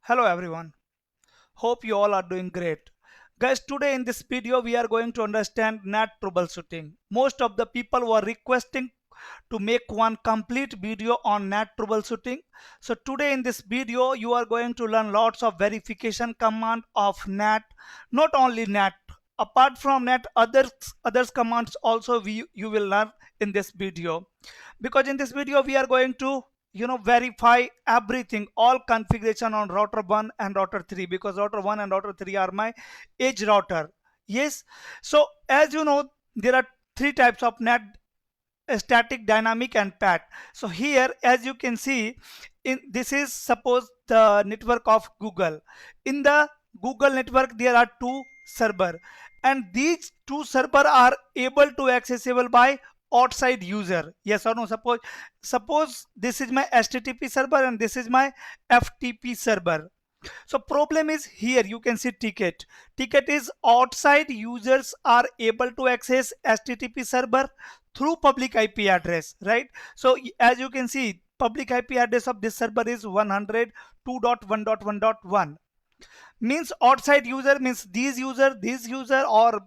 Hello everyone. Hope you all are doing great. Guys, today in this video we are going to understand NAT troubleshooting. Most of the people were requesting to make one complete video on NAT troubleshooting. So today in this video you are going to learn lots of verification command of NAT. Not only NAT, apart from NAT, others commands also you will learn in this video. Because in this video we are going to verify everything, all configuration on router 1 and router 3, because router 1 and router 3 are my edge router. Yes, so as you know, there are three types of NAT: static, dynamic and pat. So here as you can see, in this is suppose the network of Google. In the Google network there are two server, and these two server are able to accessible by outside user. Yes or no? Suppose this is my HTTP server and this is my FTP server. So problem is here, you can see ticket is outside users are able to access HTTP server through public IP address, right? So as you can see, public IP address of this server is 102.1.1.1. Means outside user means this user, or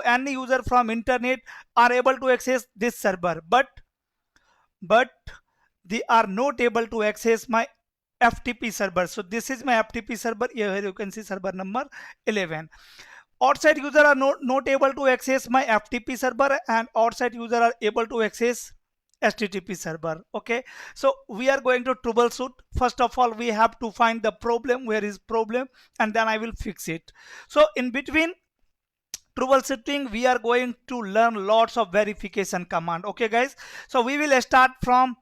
any user from internet are able to access this server, but they are not able to access my FTP server. So this is my FTP server. Here you can see server number 11. Outside user are not able to access my FTP server, and outside user are able to access HTTP server. Okay, so we are going to troubleshoot. First of all, we have to find the problem, where is problem, and then I will fix it. So in between troubleshooting we are going to learn lots of verification command. Okay guys, so we will start from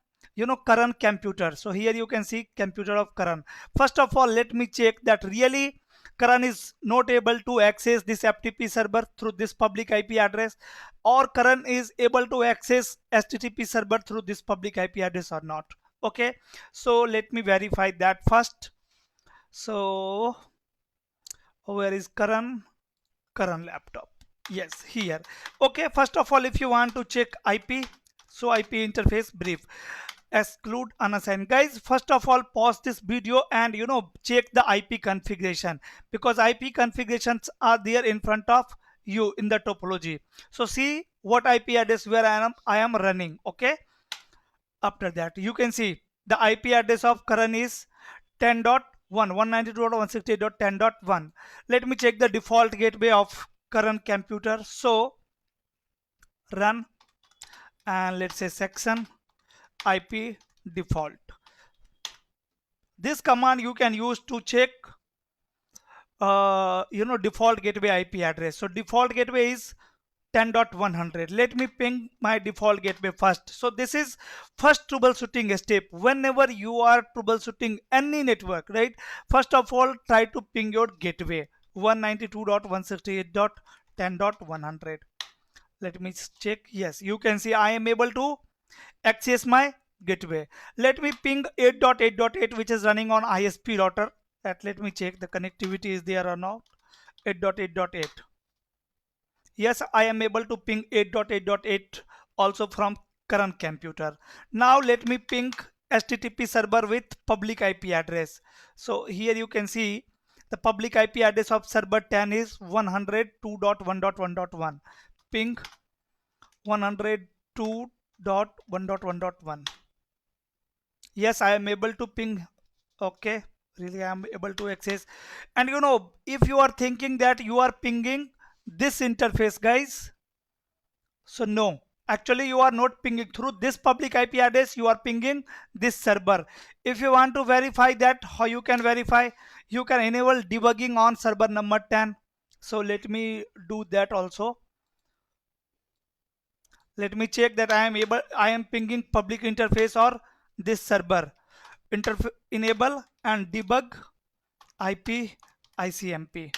current computer. So here you can see computer of Karan. First of all, let me check that really Karan is not able to access this FTP server through this public IP address, or Karan is able to access HTTP server through this public IP address or not. Okay, so let me verify that first. So where is Karan laptop? Yes, here. Okay, first of all, if you want to check IP, so IP interface brief, exclude unassigned. Guys, first of all, pause this video and check the IP configuration, because IP configurations are there in front of you in the topology. So see what IP address where I am running. Okay, after that you can see the IP address of Karan is 10.1 192.168.10.1. Let me check the default gateway of current computer. So run, and let's say section IP default. This command you can use to check default gateway IP address. So default gateway is 10.100. Let me ping my default gateway first. So this is first troubleshooting step. Whenever you are troubleshooting any network, right, first of all try to ping your gateway 192.168.10.100. let me check. Yes, you can see I am able to access my gateway. Let me ping 8.8.8, which is running on ISP router. Let me check the connectivity is there or not. 8.8.8. Yes, I am able to ping 8.8.8 also from current computer. Now let me ping HTTP server with public IP address. So here you can see the public IP address of server 10 is 102.1.1.1. Ping 102.1.1.1. Yes, I am able to ping. Okay, really I am able to access. And if you are thinking that you are pinging this interface, guys, so no, actually you are not pinging through this public IP address, you are pinging this server. If you want to verify that, how you can verify? You can enable debugging on server number 10. So let me do that also. Let me check that I am pinging public interface or this server. Enable and debug IP ICMP.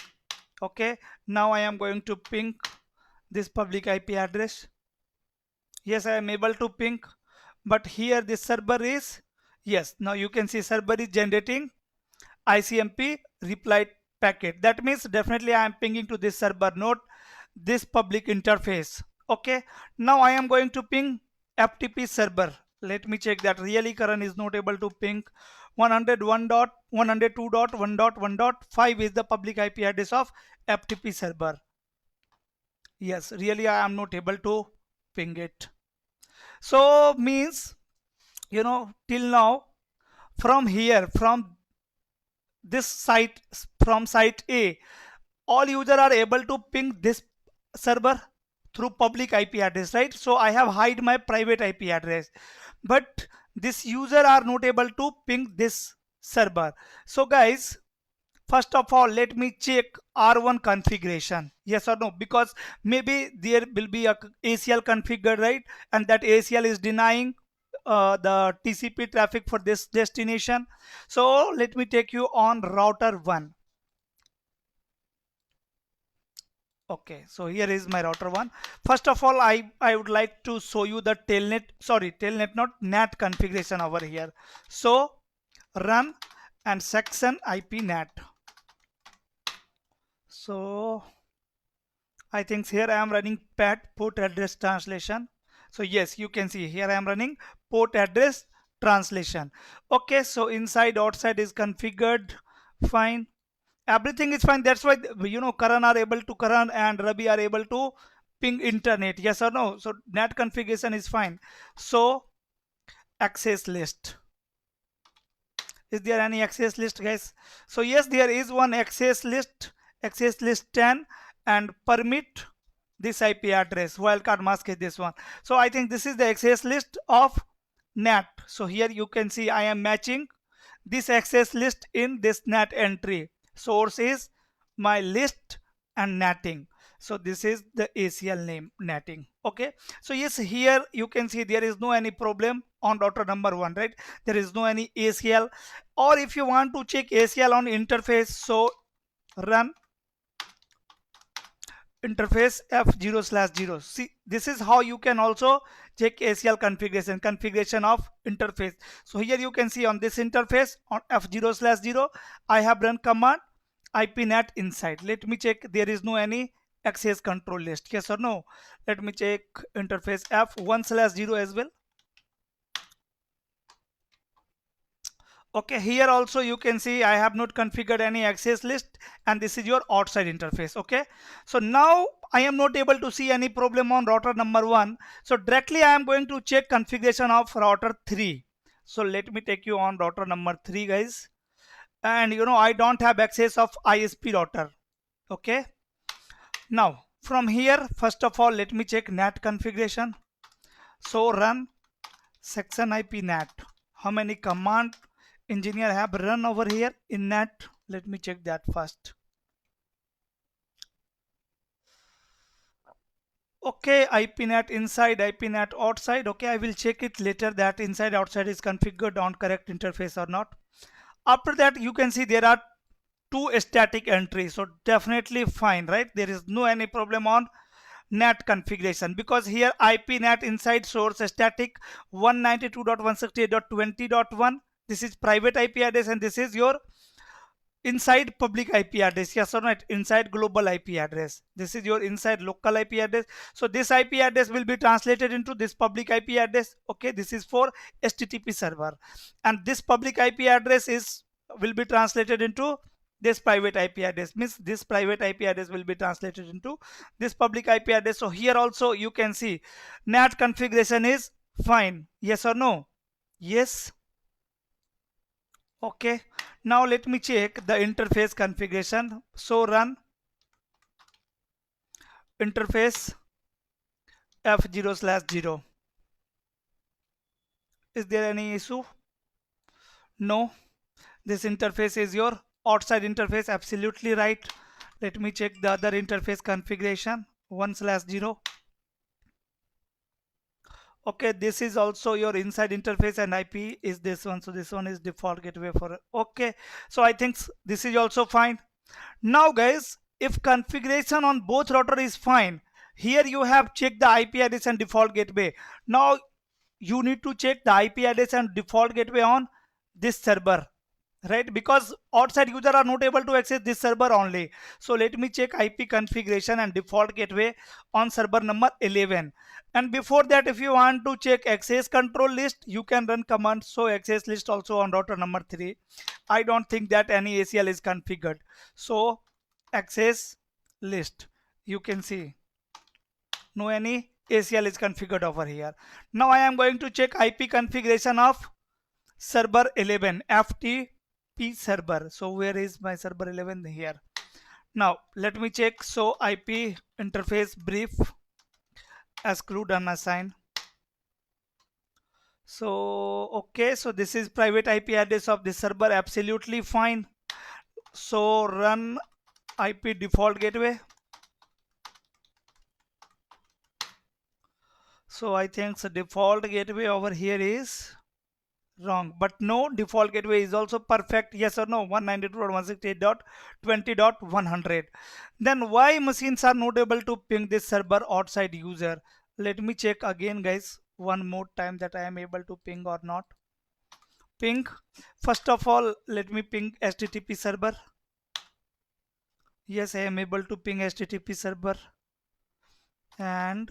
Okay, now I am going to ping this public IP address. Yes, I am able to ping, but here this server is, yes, now you can see server is generating ICMP reply packet. That means definitely I am pinging to this server, not this public interface. Okay, now I am going to ping FTP server. Let me check that really Karan is not able to ping 102.1.1.5 is the public IP address of FTP server. Yes, really I am not able to ping it. So means, till now, from here, from this site, from site A, all users are able to ping this server through public IP address, right? So I have hide my private IP address, but this user are not able to ping this server. So guys, first of all, let me check R1 configuration, yes or no, because maybe there will be a ACL configured, right? And that ACL is denying the TCP traffic for this destination. So let me take you on router 1. Okay, so here is my router 1. First of all, I would like to show you the telnet, not NAT configuration over here. So run and section IP NAT. So I think here I am running PAT, port address translation. So yes, you can see here I am running port address translation. Okay, so inside outside is configured fine, everything is fine. That's why Karan are able to, Karan and Rabi are able to ping internet, yes or no. So NAT configuration is fine. So access list, is there any access list, guys? So yes, there is one access list 10, and permit this IP address, wildcard mask is this one. So I think this is the access list of NAT. So here you can see I am matching this access list in this NAT entry. Source is my list and natting. So this is the ACL name, natting. Okay, so yes, here you can see there is no any problem on router number 1, right? There is no any ACL. Or if you want to check ACL on interface, so run interface f0/0. See, this is how you can also check ACL configuration of interface. So here you can see on this interface on f0/0 I have run command ipnet inside. Let me check there is no any access control list, yes or no. Let me check interface f1/0 as well. Okay, here also you can see I have not configured any access list, and this is your outside interface. Okay, so now I am not able to see any problem on router number 1. So directly I am going to check configuration of router 3. So let me take you on router number 3, guys. And I don't have access of ISP router. Okay, now from here, first of all, let me check NAT configuration. So run section IP NAT. How many command engineer have run over here in NAT? Let me check that first. Okay, IPNAT inside, IPNAT outside. Okay, I will check it later that inside outside is configured on correct interface or not. After that, you can see there are 2 static entries, so definitely fine, right? There is no any problem on NAT configuration, because here IPNAT inside source static 192.168.20.1. This is private IP address, and this is your inside public IP address, yes or not? Inside global IP address, this is your inside local IP address. So this IP address will be translated into this public IP address. Okay, this is for HTTP server, and this public IP address will be translated into this private IP address, means this private IP address will be translated into this public IP address. So here also you can see NAT configuration is fine, yes or no? Yes. Okay, now let me check the interface configuration. So run interface f0/0. Is there any issue? No, this interface is your outside interface, absolutely right. Let me check the other interface configuration 1/0. Okay, this is also your inside interface, and IP is this one. So this one is default gateway for. Okay, so I think this is also fine. Now guys, if configuration on both router is fine, here you have checked the IP address and default gateway. Now you need to check the IP address and default gateway on this server, right? Because outside user are not able to access this server only. So let me check IP configuration and default gateway on server number 11. And before that, if you want to check access control list, you can run command show access list also on router number 3. I don't think that any ACL is configured. So access list, you can see no any ACL is configured over here. Now I am going to check IP configuration of server 11 FTP server. So where is my server 11? Here. Now let me check. So IP interface brief exclude unassign. So okay, so this is private IP address of the server, absolutely fine. So run IP default gateway. So I think the default gateway over here is wrong, but no, default gateway is also perfect. Yes or no? 192.168.20.100. Then why machines are not able to ping this server outside user? Let me check again, guys, one more time that I am able to ping or not. Ping. First of all, let me ping HTTP server. Yes, I am able to ping HTTP server and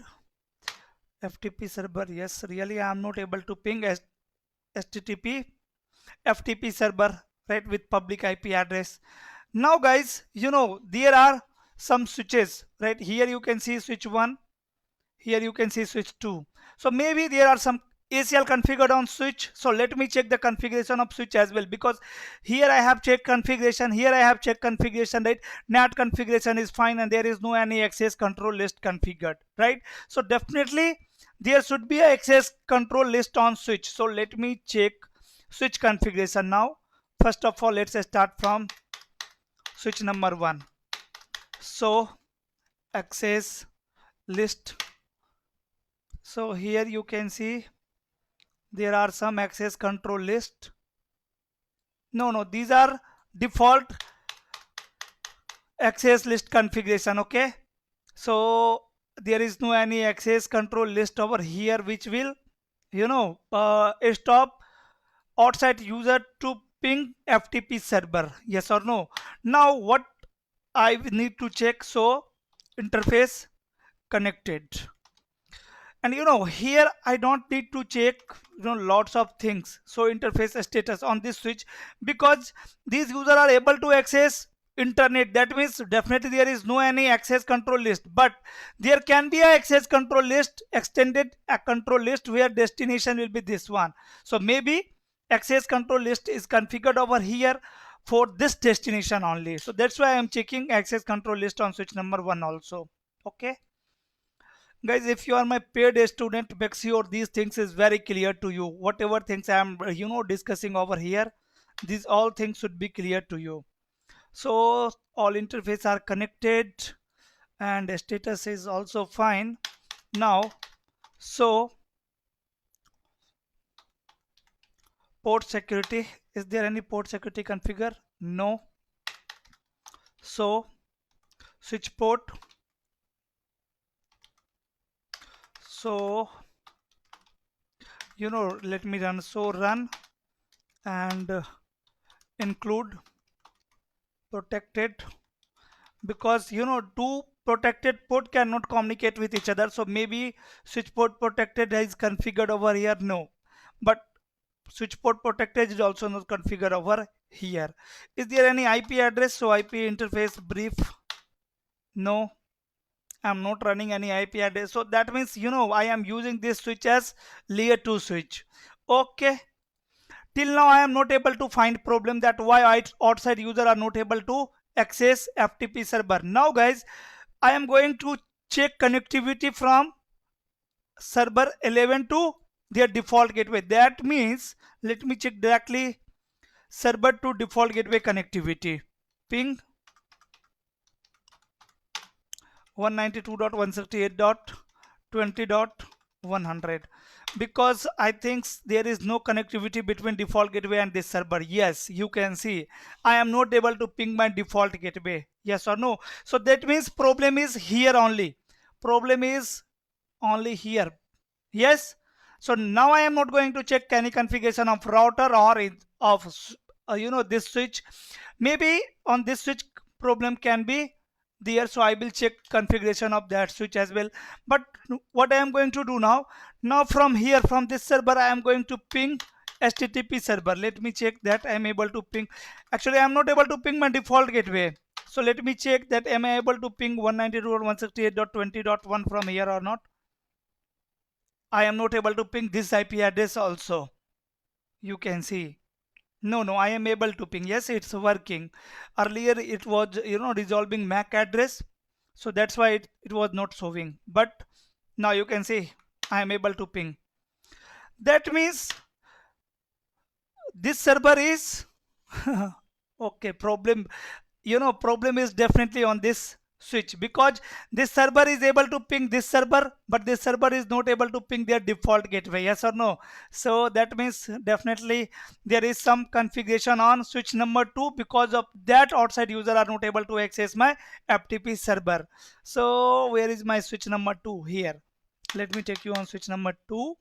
FTP server. Yes, really I am not able to ping HTTP FTP server, right, with public IP address. Now guys, there are some switches, right? Here you can see switch 1, here you can see switch 2. So maybe there are some ACL configured on switch. So let me check the configuration of switch as well, because here I have checked configuration, here I have checked configuration, right? NAT configuration is fine and there is no any access control list configured, right? So definitely there should be a access control list on switch. So let me check switch configuration now. First of all, let's start from switch number 1. So access list. So here you can see there are some access control list. No, these are default access list configuration. Okay, so there is no any access control list over here which will stop outside user to ping FTP server. Yes or no? Now what I need to check? So interface connected. And here I don't need to check lots of things. So interface status on this switch, because these users are able to access internet. That means definitely there is no any access control list, but there can be a access control list, extended a control list, where destination will be this one. So maybe access control list is configured over here for this destination only. So that's why I'm checking access control list on switch number 1 also. Okay guys, if you are my paid student, make sure these things is very clear to you. Whatever things I am discussing over here, these all things should be clear to you. So all interfaces are connected and status is also fine now. So port security, is there any port security configure? No. So switch port. So let me run. So run and include protected, because two protected port cannot communicate with each other. So maybe switch port protected is configured over here. No, but switch port protected is also not configured over here. Is there any IP address? So IP interface brief. No, I'm not running any IP address. So that means I am using this switch as layer 2 switch. Okay, till now I am not able to find problem that why outside user are not able to access FTP server. Now guys, I am going to check connectivity from server 11 to their default gateway. That means let me check directly server to default gateway connectivity. Ping 192.168.20.100, because I think there is no connectivity between default gateway and this server. Yes, you can see I am not able to ping my default gateway. Yes or no? So that means problem is here only. Problem is only here. Yes. So now I am not going to check any configuration of router or of this switch. Maybe on this switch problem can be there, so I will check configuration of that switch as well. But what I am going to do now from here, from this server, I am going to ping HTTP server. Let me check that I am able to ping. Actually, I am not able to ping my default gateway. So let me check that am I able to ping 192.168.20.1 from here or not. I am not able to ping this IP address also. You can see. No, I am able to ping. Yes, it's working. Earlier it was, resolving MAC address. So that's why it was not showing. But now you can see I am able to ping. That means this server is okay. Problem is definitely on this switch, because this server is able to ping this server, but this server is not able to ping their default gateway. Yes or no? So that means definitely there is some configuration on switch number 2. Because of that, outside user are not able to access my FTP server. So where is my switch number 2? Here, let me take you on switch number 2.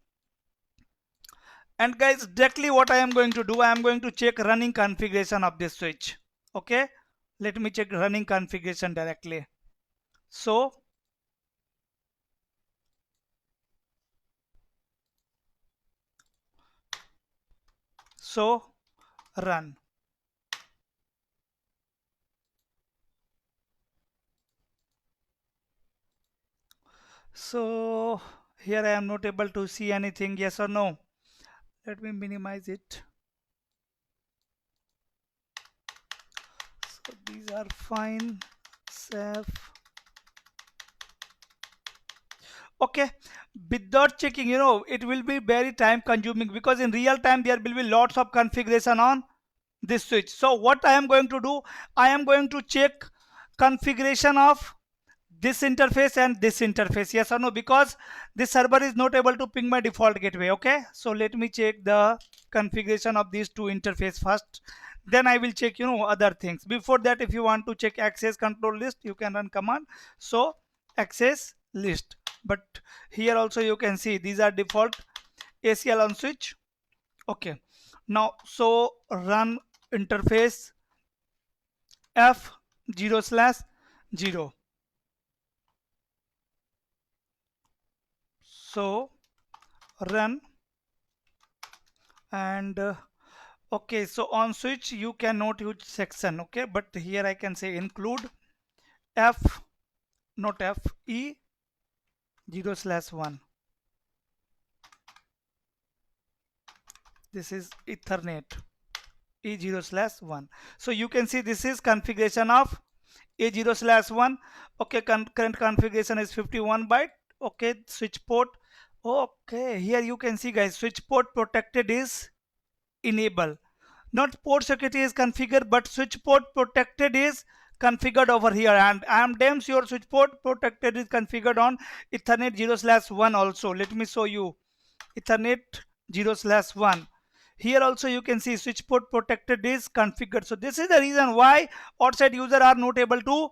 And guys, directly what I am going to do, I am going to check running configuration of this switch. Okay, let me check running configuration directly. So run. So here I am not able to see anything. Yes or no? Let me minimize it. So these are fine. Save. Okay, without checking, it will be very time consuming, because in real time there will be lots of configuration on this switch. So what I am going to do, I am going to check configuration of this interface and this interface. Yes or no? Because this server is not able to ping my default gateway. Okay, so let me check the configuration of these two interface first, then I will check other things. Before that, if you want to check access control list, you can run command so access list. But here also you can see these are default ACL on switch. Okay, now so run interface F0/0. So run, and okay, so on switch you cannot use section. Okay, but here I can say include F, not F, E0/1. This is Ethernet E0/1. So you can see this is configuration of A0/1. Okay, current configuration is 51 byte. Okay, switch port. Okay, here you can see guys, switch port protected is enable. Not port security is configured, but switch port protected is configured over here. And I am damn sure switch port protected is configured on Ethernet 0/1 also. Let me show you Ethernet 0/1. Here also you can see switch port protected is configured. So this is the reason why outside user are not able to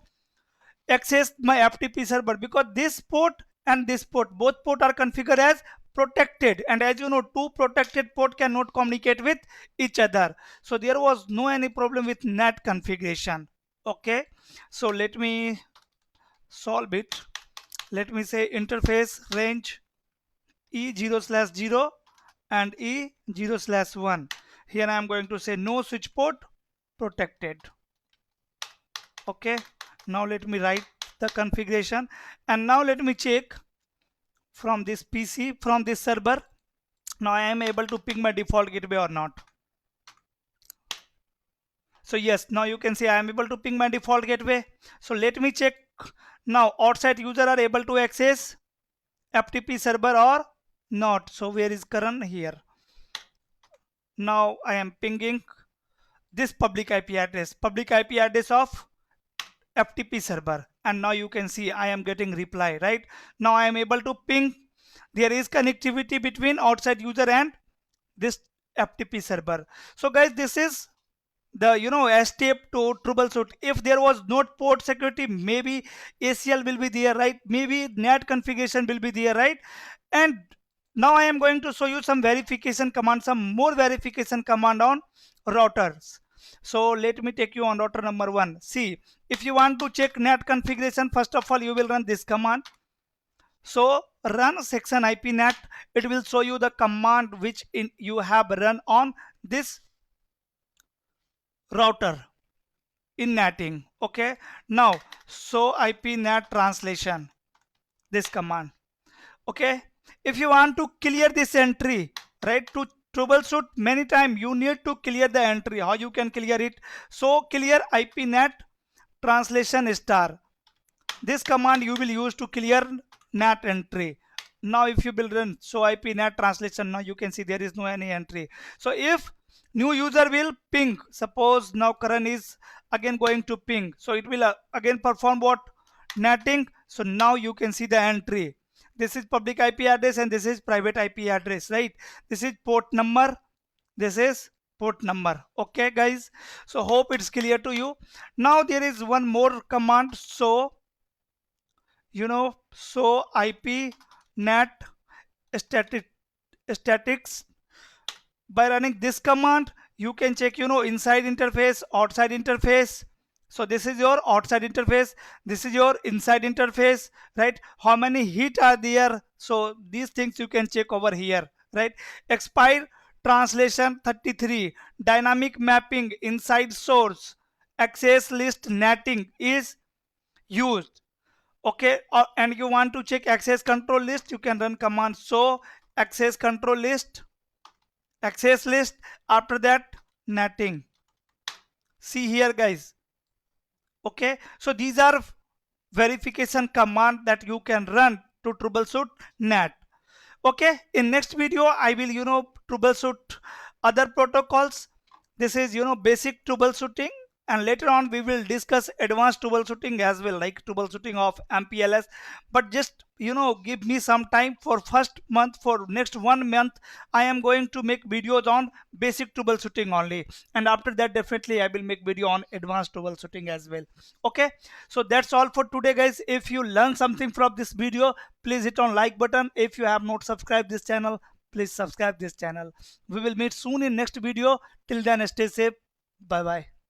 access my FTP server, because this port and this port, both port are configured as protected, and as you know, two protected port cannot communicate with each other. So there was no any problem with NAT configuration. Okay, so let me solve it. Let me say interface range E0/0 and E0/1. Here I am going to say no switch port protected. Okay, now let me write the configuration, and now let me check from this PC, from this server. Now I am able to ping my default gateway or not. So yes, now you can see I am able to ping my default gateway. So let me check now, outside user are able to access FTP server or not. So where is Karan? Here. Now I am pinging this public IP address of FTP server, and now you can see I am getting reply. Right now I am able to ping. There is connectivity between outside user and this FTP server. So guys, this is the step to troubleshoot. If there was not port security, maybe ACL will be there, right? Maybe NAT configuration will be there, right? And now I am going to show you some verification command, some more verification command on routers. So let me take you on router number 1. See, if you want to check NAT configuration, first of all you will run this command. So run section IPNAT. It will show you the command which you have run on this router in NATing. Okay. Now so IPNAT translation, this command. Okay. If you want to clear this entry, right, to troubleshoot many times, you need to clear the entry. How you can clear it? So clear IPNAT translation star. This command you will use to clear NAT entry. Now if you will run so IP NAT translation, now you can see there is no any entry. So if new user will ping, suppose now Karan is again going to ping, so it will again perform what? NATing. So now you can see the entry. This is public IP address and this is private IP address, right? This is port number, this is port number. Okay guys, so hope it's clear to you. Now there is one more command. So so IP NAT static statics. By running this command you can check inside interface, outside interface. So this is your outside interface, this is your inside interface, right? How many hit are there? So these things you can check over here, right? Expire translation 33, dynamic mapping inside source, access list NATing is used. Okay, and you want to check access control list, you can run command so access control list, access list. After that NATing. See here guys. Okay, so these are verification command that you can run to troubleshoot NAT. Okay, in next video I will troubleshoot other protocols. This is basic troubleshooting, and later on we will discuss advanced troubleshooting as well, like troubleshooting of MPLS. But just give me some time. For first month, for next 1 month, I am going to make videos on basic troubleshooting only, and after that definitely I will make video on advanced troubleshooting as well. Okay, so that's all for today guys. If you learn something from this video, please hit on like button. If you have not subscribed this channel, please subscribe this channel. We will meet soon in next video. Till then, stay safe. Bye bye.